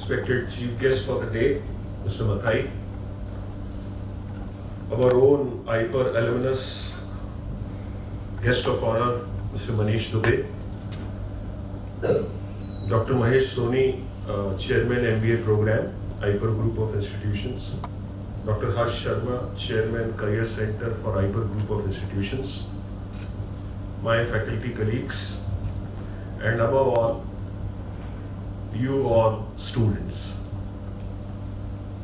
respected chief guest for the day, Mr. Mathai, our own IPER alumnus, guest of honor, Mr. Manish Dubey, Dr. Mahesh Soni, Chairman MBA program, IPER Group of Institutions, Dr. Harsh Sharma, Chairman Career Center for IPER Group of Institutions, my faculty colleagues, and above all, you all students.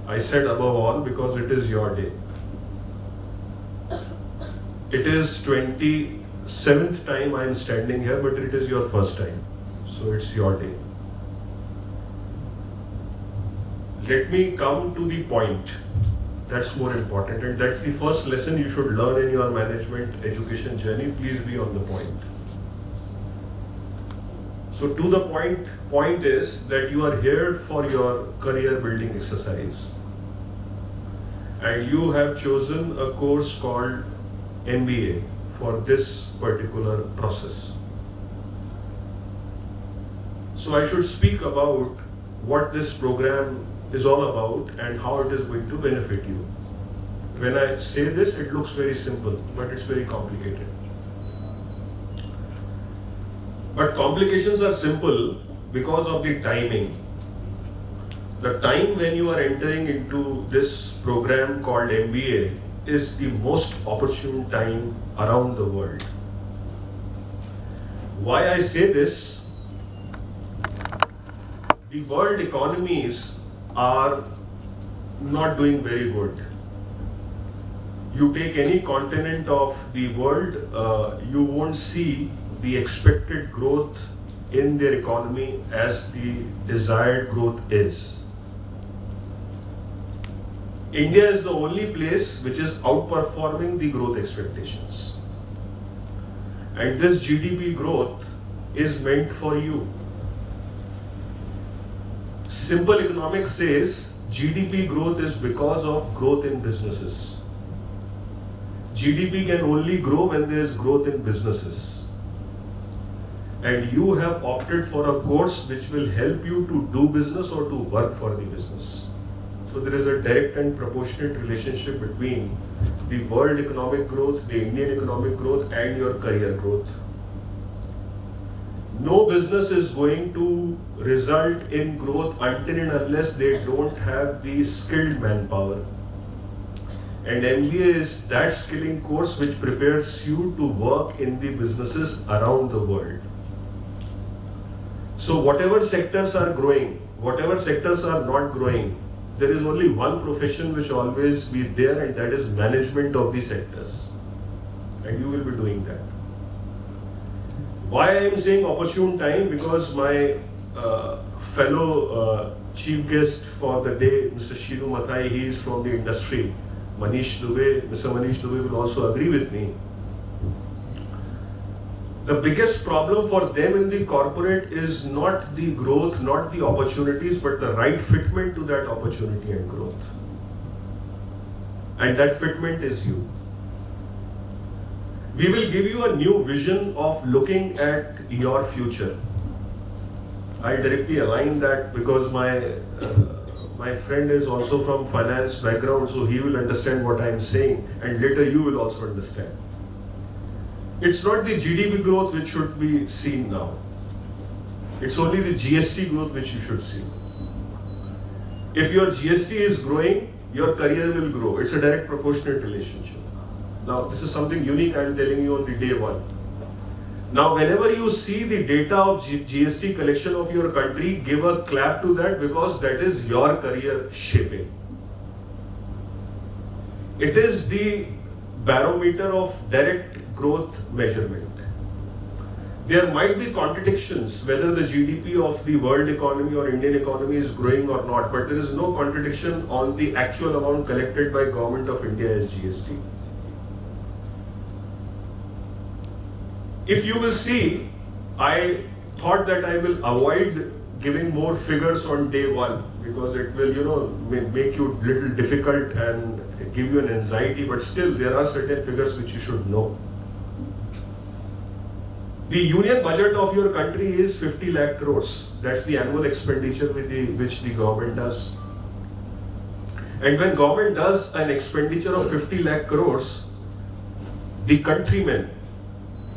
I said above all because it is your day. It is 27th time I am standing here, but it is your first time. So it's your day. Let me come to the point. That's more important, and that's the first lesson you should learn in your management education journey. Please be on the point. So to the point is that you are here for your career building exercise, and you have chosen a course called MBA for this particular process. So I should speak about what this program is all about and how it is going to benefit you. When I say this, it looks very simple, but it's very complicated. But complications are simple because of the timing. The time when you are entering into this program called MBA is the most opportune time around the world. Why I say this? The world economies are not doing very good. You take any continent of the world, you won't see the expected growth in their economy as the desired growth is. India is the only place which is outperforming the growth expectations. And this GDP growth is meant for you. Simple economics says GDP growth is because of growth in businesses. GDP can only grow when there is growth in businesses. And you have opted for a course which will help you to do business or to work for the business. So there is a direct and proportionate relationship between the world economic growth, the Indian economic growth, and your career growth. No business is going to result in growth until and unless they don't have the skilled manpower. And MBA is that skilling course which prepares you to work in the businesses around the world. So whatever sectors are growing, whatever sectors are not growing, there is only one profession which will always be there, and that is management of the sectors. And you will be doing that. Why I am saying opportune time? Because my fellow chief guest for the day, Mr. Shiru Mathai, he is from the industry. Manish Dubey, Mr. Manish Dubey will also agree with me. The biggest problem for them in the corporate is not the growth, not the opportunities, but the right fitment to that opportunity and growth. And that fitment is you. We will give you a new vision of looking at your future. I directly align that because my friend is also from finance background, so he will understand what I am saying, and later you will also understand. It's not the GDP growth which should be seen now. It's only the GST growth which you should see. If your GST is growing, your career will grow. It's a direct proportionate relationship. Now, this is something unique I'm telling you on the day one. Now, whenever you see the data of GST collection of your country, give a clap to that because that is your career shaping. It is the barometer of direct growth measurement. There might be contradictions whether the GDP of the world economy or Indian economy is growing or not, but there is no contradiction on the actual amount collected by Government of India as GST. If you will see, I thought that I will avoid giving more figures on day one because it will, make you a little difficult and give you an anxiety, but still there are certain figures which you should know. The union budget of your country is 50 lakh crores. That's the annual expenditure which the government does. And when government does an expenditure of 50 lakh crores, the countrymen,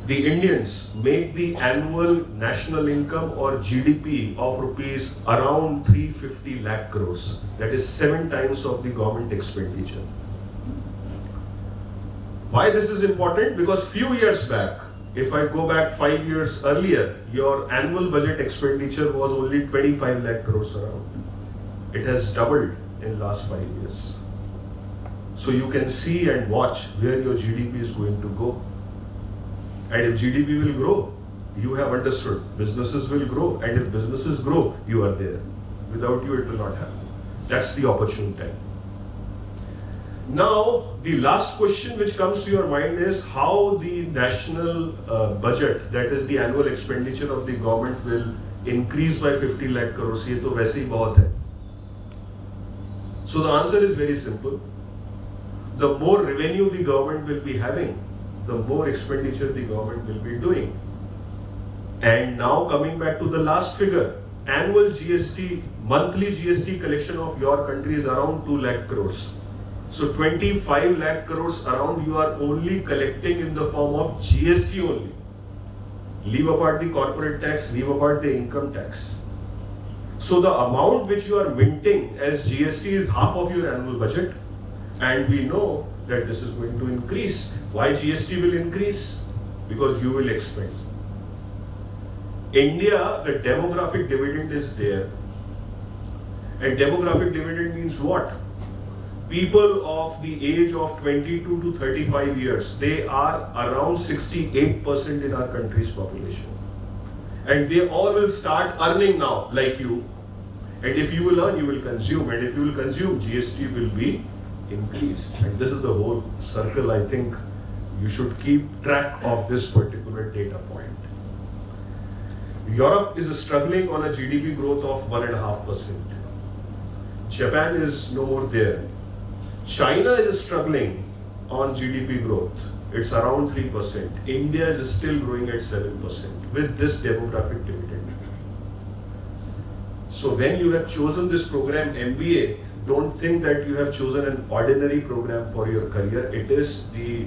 the Indians, make the annual national income or GDP of rupees around 350 lakh crores. That is 7 times of the government expenditure. Why this is important? Because few years back, if I go back 5 years earlier, your annual budget expenditure was only 25 lakh crores around. It has doubled in last 5 years. So you can see and watch where your GDP is going to go. And if GDP will grow, you have understood, businesses will grow, and if businesses grow, you are there. Without you, it will not happen. That's the opportune time. Now, the last question which comes to your mind is how the national budget, that is the annual expenditure of the government, will increase by 50 lakh crores. ये तो वैसे ही बहुत है. So the answer is very simple. The more revenue the government will be having, the more expenditure the government will be doing. And now coming back to the last figure, annual GST, monthly GST collection of your country is around 2 lakh crores. So 25 lakh crores around you are only collecting in the form of GST only. Leave apart the corporate tax, leave apart the income tax. So the amount which you are minting as GST is half of your annual budget, and we know that this is going to increase. Why GST will increase? Because you will expend. India, the demographic dividend is there. And demographic dividend means what? People of the age of 22 to 35 years, they are around 68% in our country's population. And they all will start earning now, like you. And if you will earn, you will consume. And if you will consume, GST will be increased. And this is the whole circle. I think you should keep track of this particular data point. Europe is struggling on a GDP growth of 1.5%. Japan is no more there. China is struggling on GDP growth. It's around 3%. India is still growing at 7% with this demographic dividend. So when you have chosen this program MBA, don't think that you have chosen an ordinary program for your career. It is the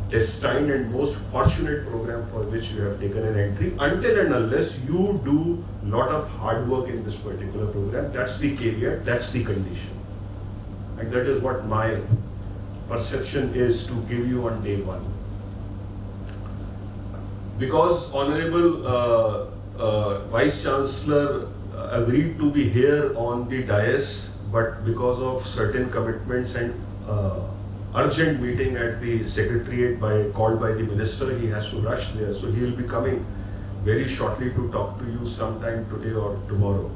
destined and most fortunate program for which you have taken an entry, until and unless you do a lot of hard work in this particular program. That's the caveat, that's the condition. And that is what my perception is to give you on day one. Because Honorable Vice Chancellor agreed to be here on the dais, but because of certain commitments and urgent meeting at the Secretariat called by the Minister, he has to rush there. So he will be coming very shortly to talk to you sometime today or tomorrow.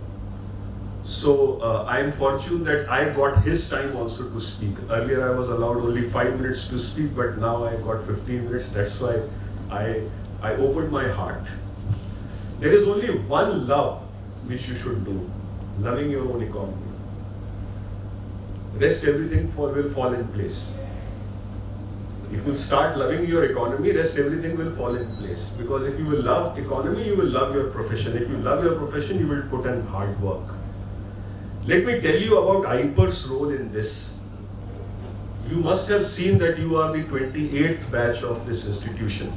So I am fortunate that I got his time also to speak. Earlier I was allowed only 5 minutes to speak, but now I got 15 minutes. That's why I opened my heart. There is only one love which you should do, loving your own economy. Rest everything will fall in place. If you start loving your economy, rest everything will fall in place. Because if you will love economy, you will love your profession. If you love your profession, you will put in hard work. Let me tell you about IPER's role in this. You must have seen that you are the 28th batch of this institution.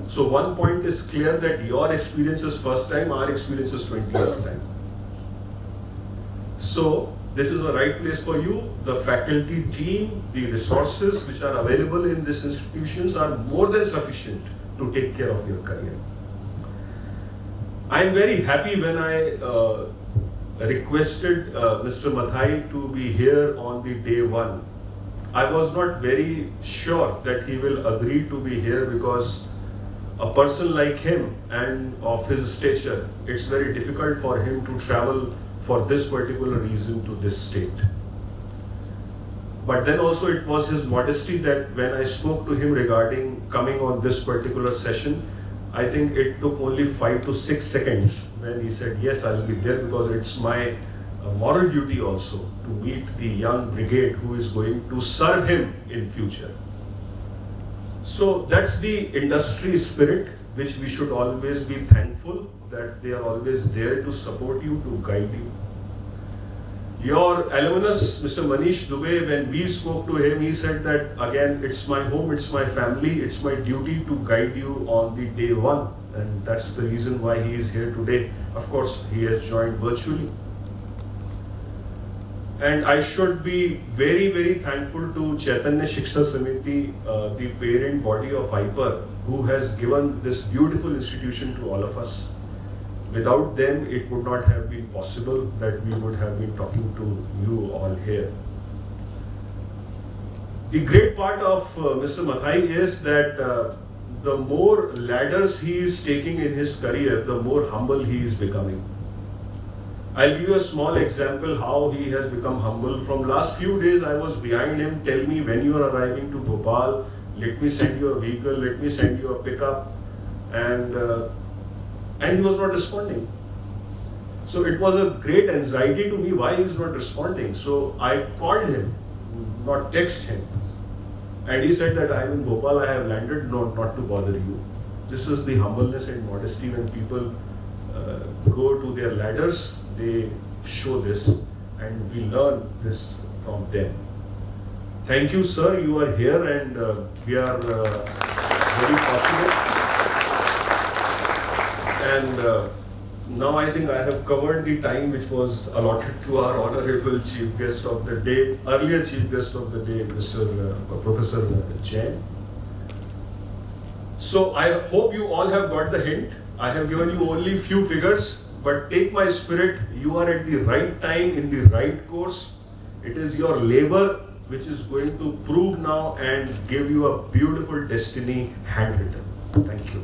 So one point is clear, that your experience is first time, our experience is 20th time. So this is the right place for you. The faculty team, the resources which are available in these institutions are more than sufficient to take care of your career. I am very happy when I requested Mr. Mathai to be here on the day one. I was not very sure that he will agree to be here, because a person like him and of his stature, it's very difficult for him to travel for this particular reason to this state. But then also it was his modesty that when I spoke to him regarding coming on this particular session, I think it took only 5 to 6 seconds when he said, yes, I'll be there, because it's my moral duty also to meet the young brigade who is going to serve him in future. So that's the industry spirit. which we should always be thankful that they are always there to support you, to guide you. Your alumnus, Mr. Manish Dubey, when we spoke to him, he said that again, it's my home, it's my family, it's my duty to guide you on the day one. And that's the reason why he is here today. Of course, he has joined virtually. And I should be very, very thankful to Chaitanya Shiksha Samiti, the parent body of IPER, who has given this beautiful institution to all of us. Without them, it would not have been possible that we would have been talking to you all here. The great part of Mr. Mathai is that the more ladders he is taking in his career, the more humble he is becoming. I'll give you a small example how he has become humble. From last few days, I was behind him, tell me when you are arriving to Bhopal, let me send you a vehicle, let me send you a pickup, and he was not responding. So it was a great anxiety to me why he is not responding. So I called him, not text him. And he said that I am in Bhopal, I have landed, no, not to bother you. This is the humbleness and modesty when people go to their ladders, they show this, and we learn this from them. Thank you, sir, you are here, and we are very fortunate. And now I think I have covered the time which was allotted to our honorable chief guest of the day, earlier chief guest of the day, Professor Jain. So I hope you all have got the hint. I have given you only few figures, but take my spirit, you are at the right time in the right course. It is your labor which is going to prove now and give you a beautiful destiny handwritten. Thank you.